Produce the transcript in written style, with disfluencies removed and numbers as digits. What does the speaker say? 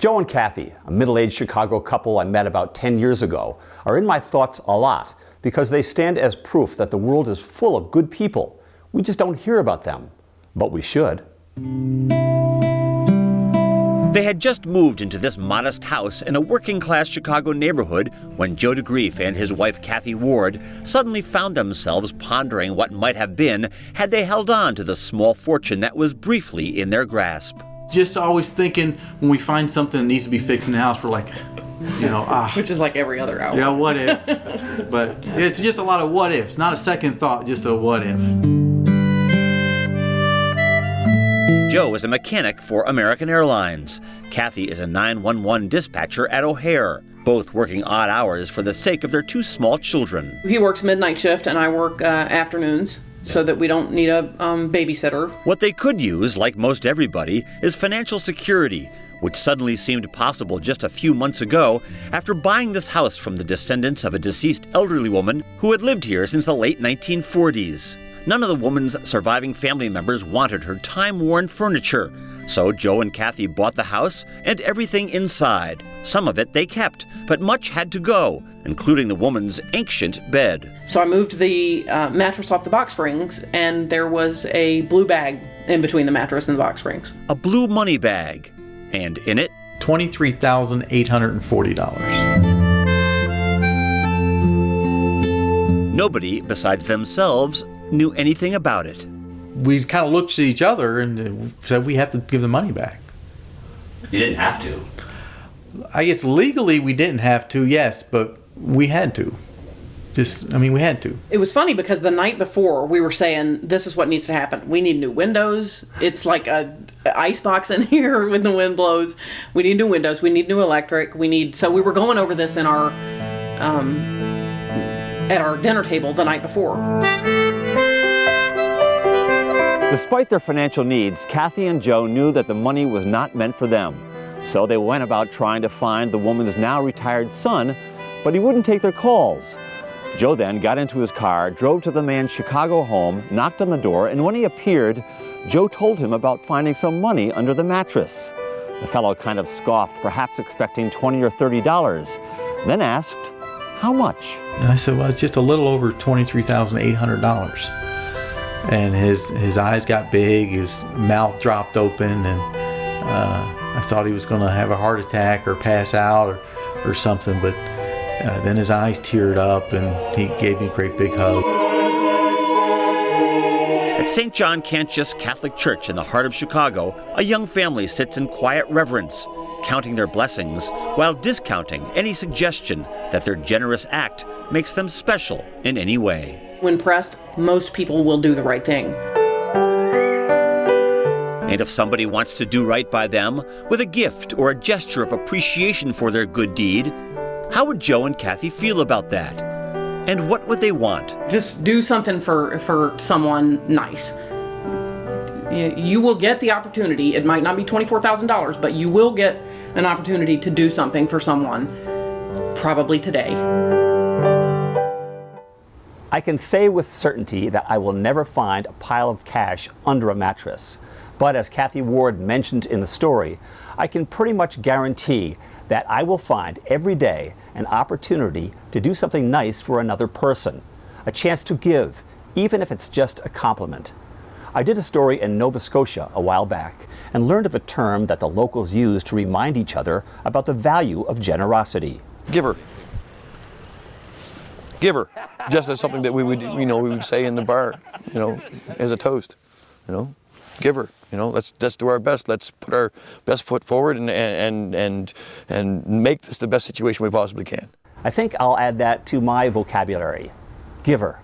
Joe and Cathy, a middle-aged Chicago couple I met about 10 years ago, are in my thoughts a lot because they stand as proof that the world is full of good people. We just don't hear about them, but we should. They had just moved into this modest house in a working-class Chicago neighborhood when Joe deGreif and his wife Cathy Ward suddenly found themselves pondering what might have been had they held on to the small fortune that was briefly in their grasp. Just always thinking when we find something that needs to be fixed in the house, we're like, Which is like every other hour. Yeah, what if? But it's just a lot of what ifs, not a second thought, just a what if. Joe is a mechanic for American Airlines. Cathy is a 911 dispatcher at O'Hare, both working odd hours for the sake of their two small children. He works midnight shift and I work afternoons so that we don't need a babysitter. What they could use, like most everybody, is financial security, which suddenly seemed possible just a few months ago after buying this house from the descendants of a deceased elderly woman who had lived here since the late 1940s. None of the woman's surviving family members wanted her time-worn furniture, so Joe and Cathy bought the house and everything inside. Some of it they kept, but much had to go, including the woman's ancient bed. So I moved the mattress off the box springs, and there was a blue bag in between the mattress and the box springs. A blue money bag, and in it, $23,840. Nobody besides themselves knew anything about it. We kind of looked at each other and said we have to give the money back. You didn't have to. I guess legally we didn't have to, yes, but we had to. We had to. It was funny because the night before we were saying, this is what needs to happen. We need new windows. It's like a ice box in here when the wind blows. We need new windows. We need new electric. So we were going over this in our, at our dinner table the night before. Despite their financial needs, Cathy and Joe knew that the money was not meant for them. So they went about trying to find the woman's now retired son, but he wouldn't take their calls. Joe then got into his car, drove to the man's Chicago home, knocked on the door, and when he appeared, Joe told him about finding some money under the mattress. The fellow kind of scoffed, perhaps expecting $20 or $30, then asked, how much? And I said, well, it's just a little over $23,800. And his eyes got big, his mouth dropped open, and I thought he was going to have a heart attack or pass out or something, but then his eyes teared up and he gave me a great big hug. At St. John Cantius Catholic Church in the heart of Chicago, a young family sits in quiet reverence, counting their blessings while discounting any suggestion that their generous act makes them special in any way. When pressed, most people will do the right thing. And if somebody wants to do right by them with a gift or a gesture of appreciation for their good deed, how would Joe and Cathy feel about that? And what would they want? Just do something for someone nice. You will get the opportunity. It might not be $24,000, but you will get an opportunity to do something for someone, probably today. I can say with certainty that I will never find a pile of cash under a mattress. But as Cathy Ward mentioned in the story, I can pretty much guarantee that I will find every day an opportunity to do something nice for another person, a chance to give, even if it's just a compliment. I did a story in Nova Scotia a while back and learned of a term that the locals use to remind each other about the value of generosity. Giver. Giver. Just as something that we would say in the bar, as a toast, giver. Let's do our best. Let's put our best foot forward and make this the best situation we possibly can. I think I'll add that to my vocabulary. Giver.